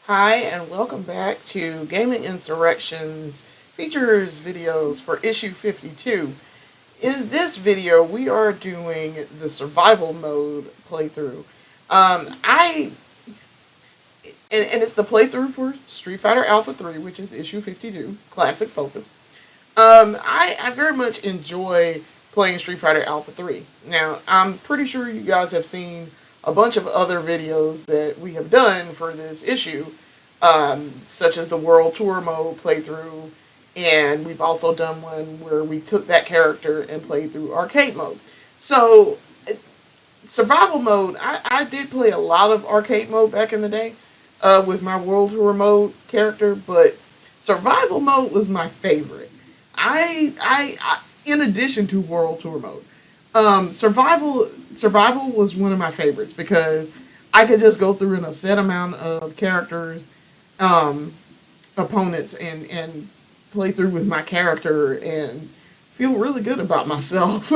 Hi, and welcome back to Gaming Insurrection's features videos for issue 52. In this video, we are doing the survival mode playthrough. I and it's the playthrough for Street Fighter Alpha 3, which is issue 52, Classic Focus. I very much enjoy playing Street Fighter Alpha 3. Now, I'm pretty sure you guys have seen a bunch of other videos that we have done for this issue, such as the World Tour mode playthrough, and we've also done one where we took that character and played through arcade mode. So, survival mode, I did play a lot of arcade mode back in the day with my World Tour mode character, but survival mode was my favorite. I in addition to World Tour mode, survival was one of my favorites because I could just go through in a set amount of characters, um, opponents, and play through with my character and feel really good about myself.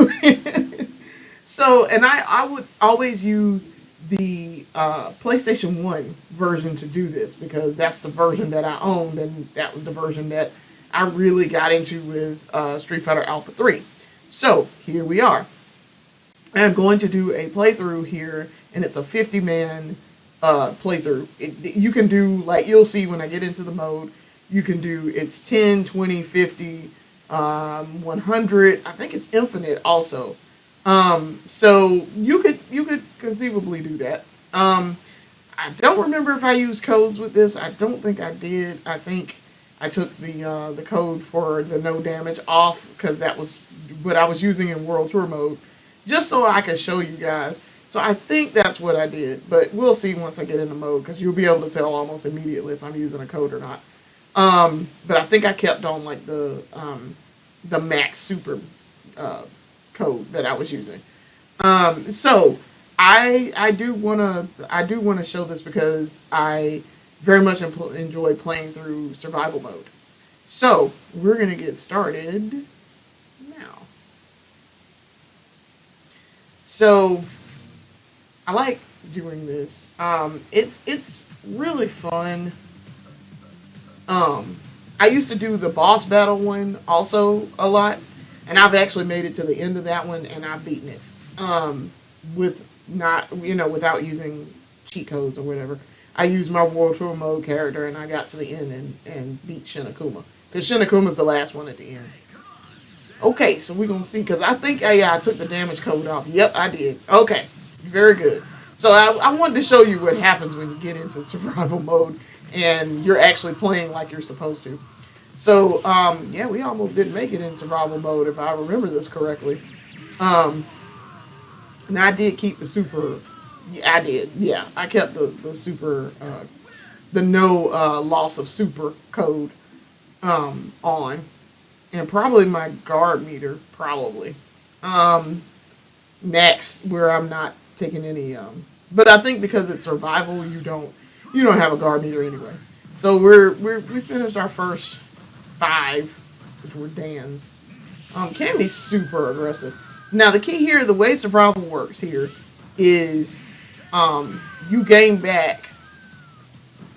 So, and I would always use the PlayStation 1 version to do this because that's the version that I owned, and that was the version that I really got into with Street Fighter Alpha 3. So, here we are. I'm going to do a playthrough here, and it's a 50-man playthrough. You can do, like, you'll see when I get into the mode, you can do, it's 10, 20, 50, 100. I think it's infinite also. So you could conceivably do that. I don't remember if I used codes with this. I don't think I did. I think I took the code for the no damage off because that was what I was using in World Tour mode, just so I could show you guys. So I think that's what I did, but we'll see once I get into mode because you'll be able to tell almost immediately if I'm using a code or not. But I think I kept on like the max super uh, code that I was using. So I do wanna show this because I very much enjoy playing through survival mode. So we're gonna get started now. So I like doing this. It's really fun. Um, I used to do the boss battle one also a lot, and I've actually made it to the end of that one, and I've beaten it. With not, without using cheat codes or whatever. I used my World Tour mode character, and I got to the end and beat Shin Akuma. Because Shin Akuma's the last one at the end. Okay, so we're going to see, because I think, yeah, I took the damage code off. Yep, I did. Okay, very good. So I wanted to show you what happens when you get into survival mode and you're actually playing like you're supposed to. So, yeah, we almost didn't make it in survival mode if I remember this correctly. Um, and I did keep the super. Yeah, I did. Yeah, I kept the super, the no loss of super code on. And probably my guard meter, probably. Um, Max, where I'm not taking any. But I think because it's survival, you don't have a guard meter anyway. So we finished our first five, which were Dan's. Can be super aggressive. Now the key here, the way survival works here, is you gain back.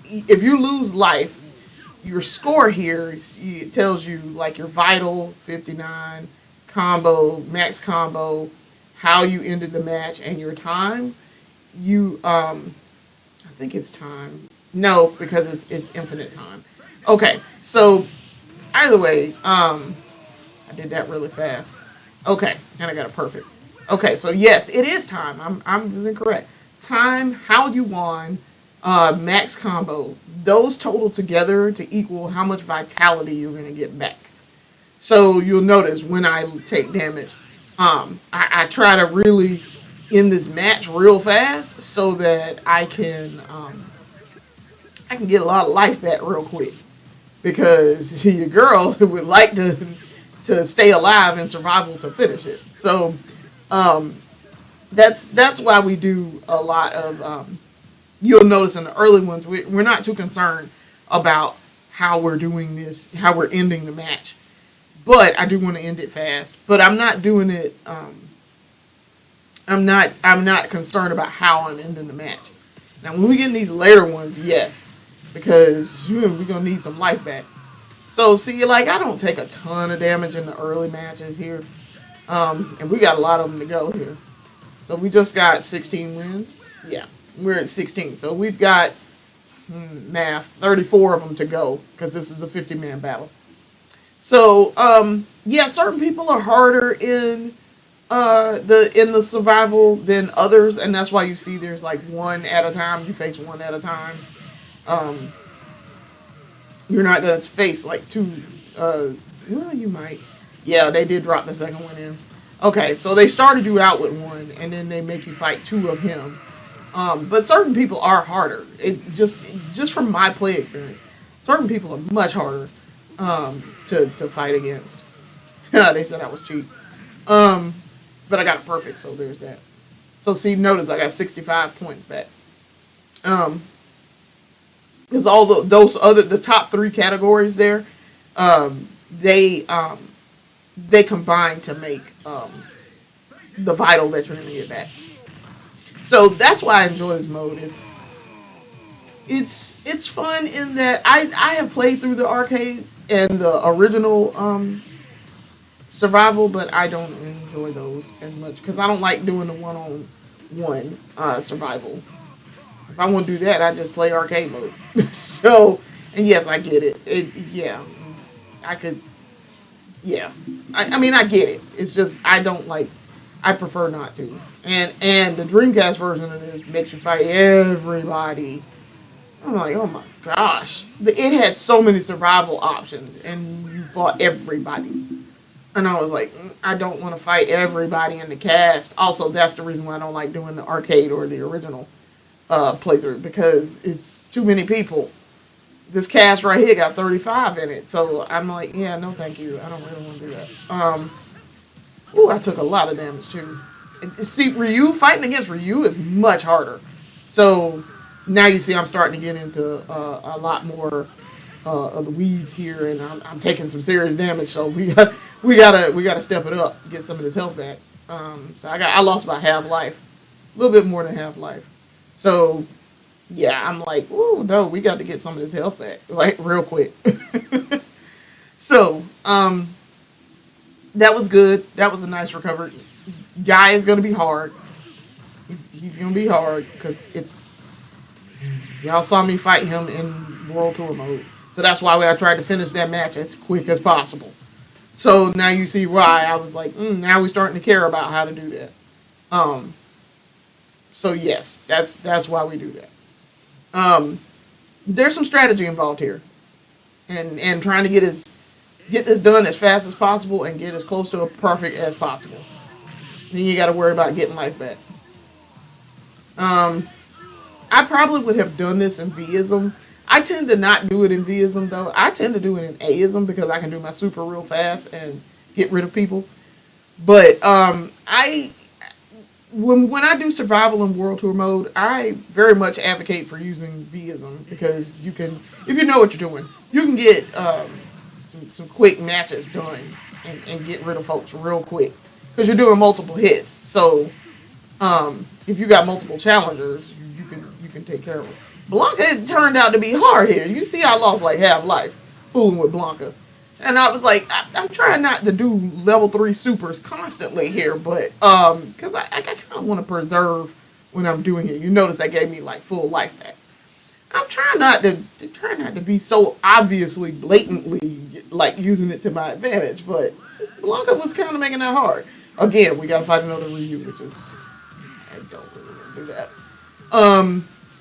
If you lose life, your score here it tells you like your vital 59, combo, max combo, how you ended the match, and your time. You I think it's time. No, because it's infinite time. Okay, so either way, I did that really fast. Okay, and I got it perfect. Okay, so yes, it is time. I'm incorrect. Time, how you won, max combo. Those total together to equal how much vitality you're gonna get back. So you'll notice when I take damage, I try to really end this match real fast so that I can get a lot of life back real quick because your girl would like to stay alive in survival to finish it. So um, that's why we do a lot of. You'll notice in the early ones we're not too concerned about how we're doing this, how we're ending the match. But I do want to end it fast. But I'm not doing it. I'm not concerned about how I'm ending the match. Now, when we get in these later ones, yes, because we're gonna need some life back. So see, like I don't take a ton of damage in the early matches here, and we got a lot of them to go here. So we just got 16 wins. Yeah, we're at 16. So we've got math 34 of them to go because this is the 50-man battle. So yeah, certain people are harder in the survival than others, and that's why you see there's like one at a time. You face one at a time. Um, you're not gonna face like two. Well, you might. Yeah, they did drop the second one in. Okay, so they started you out with one, and then they make you fight two of him. But certain people are harder. It just from my play experience, certain people are much harder to fight against. They said I was cheap, but I got it perfect, so there's that. So see, notice I got 65 points back. Because all those other the top three categories there, um, they combine to make the vital that you're gonna get back. So that's why I enjoy this mode. It's fun in that I have played through the arcade and the original survival, but I don't enjoy those as much because I don't like doing the one-on-one survival. If I want to do that, I just play arcade mode. So, and yes, I get it. Yeah, I could. Yeah, I mean, I get it. It's just I don't like. I prefer not to. And the Dreamcast version of this makes you fight everybody. I'm like, oh my gosh, it has so many survival options, and you fought everybody. And I was like, I don't want to fight everybody in the cast. Also, that's the reason why I don't like doing the arcade or the original playthrough because it's too many people. This cast right here got 35 in it, so I'm like, yeah, no, thank you. I don't really want to do that. Ooh, I took a lot of damage too. See, Fighting against Ryu is much harder. So now you see I'm starting to get into a lot more of the weeds here, and I'm taking some serious damage. So we gotta step it up, get some of this health back. So I lost about half life, a little bit more than half life. So yeah, I'm like, ooh, no, we got to get some of this health back, like real quick. So that was good. That was a nice recovery. Guy is gonna be hard. He's gonna be hard because it's y'all saw me fight him in World Tour mode. So that's why I tried to finish that match as quick as possible. So now you see why I was like, now we're starting to care about how to do that. So yes, that's why we do that. There's some strategy involved here, and trying to get this done as fast as possible and get as close to a perfect as possible. Then you got to worry about getting life back. I probably would have done this in Vism. I tend to not do it in Vism though. I tend to do it in Aism because I can do my super real fast and get rid of people. But I when I do survival in World Tour mode, I very much advocate for using Vism because you can, if you know what you're doing, you can get some quick matches done and get rid of folks real quick because you're doing multiple hits. So if you got multiple challengers, you can take care of it. Blanca turned out to be hard here. You see, I lost like half life fooling with Blanca. And I was like, I'm trying not to do level 3 supers constantly here, but because I kind of want to preserve when I'm doing it. You notice that gave me like full life back. I'm trying not to be so obviously, blatantly like using it to my advantage, but Blanca was kind of making that hard. Again, we gotta fight another Ryu, which is I don't really want to do that.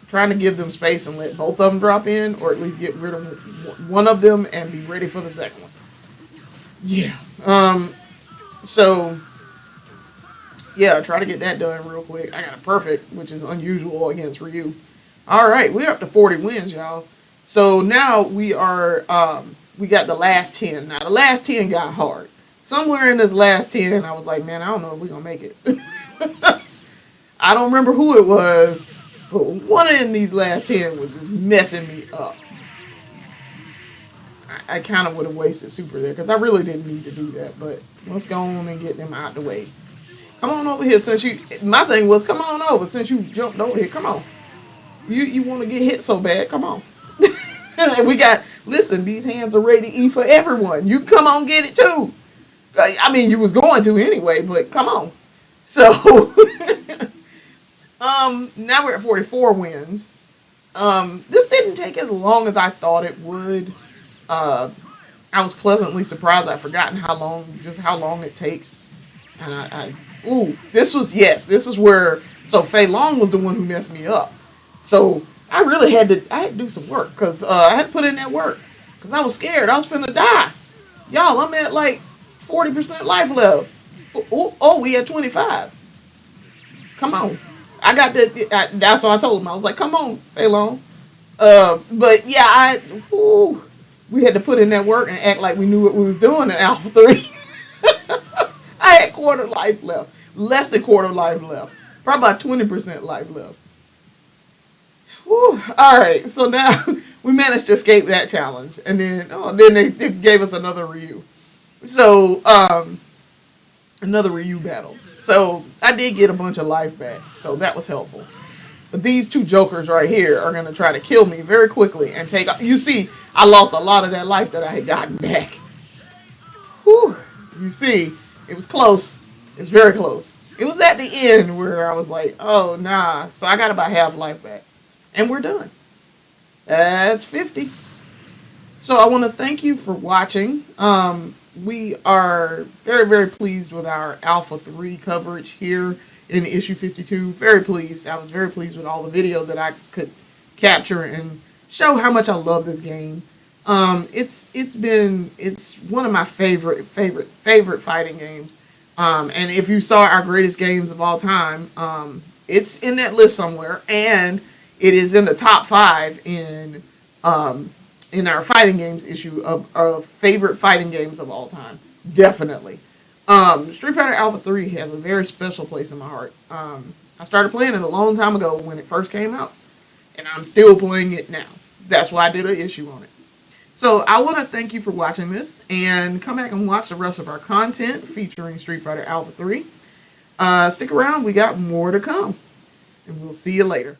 Trying to give them space and let both of them drop in, or at least get rid of one of them and be ready for the second one. Yeah. So yeah, try to get that done real quick. I got a perfect, which is unusual against Ryu. All right, we're up to 40 wins, y'all. So now we are we got the last 10. Now the last 10 got hard. Somewhere in this last 10, I was like, man, I don't know if we're gonna make it. I don't remember who it was, but one in these last 10 was just messing me up. I kind of would have wasted super there because I really didn't need to do that. But let's go on and get them out the way. Come on over here since you. My thing was, come on over since you jumped over here. Come on. You want to get hit so bad? Come on. We got, listen, these hands are ready to eat for everyone. You come on, get it too. I mean, you was going to anyway, but come on. So, now we're at 44 wins. This didn't take as long as I thought it would. I was pleasantly surprised. I'd forgotten how long it takes. And this is where, so Fei Long was the one who messed me up. So I had to do some work, because I had to put in that work, because I was scared. I was finna die. Y'all, I'm at like 40% life left. We had 25. Come on. I got that. That's what I told him. I was like, come on, Fei Long. But yeah, we had to put in that work and act like we knew what we was doing in Alpha 3. I had quarter life left. Less than quarter life left. Probably about 20% life left. Whew. All right, so now we managed to escape that challenge, and then they gave us another Ryu. So another Ryu battle. So I did get a bunch of life back, so that was helpful. But these two jokers right here are gonna try to kill me very quickly and take. You see, I lost a lot of that life that I had gotten back. Whew. You see, it was close. It's very close. It was at the end where I was like, oh nah. So I got about half life back. And we're done. That's 50. So I want to thank you for watching. We are very, very pleased with our Alpha 3 coverage here in issue 52. Very pleased. I was very pleased with all the video that I could capture and show how much I love this game. It's one of my favorite fighting games. And if you saw our greatest games of all time, it's in that list somewhere, and it is in the top 5 in our fighting games issue of favorite fighting games of all time. Definitely. Street Fighter Alpha 3 has a very special place in my heart. I started playing it a long time ago when it first came out, and I'm still playing it now. That's why I did an issue on it. So I want to thank you for watching this, and come back and watch the rest of our content featuring Street Fighter Alpha 3. Stick around, we got more to come, and we'll see you later.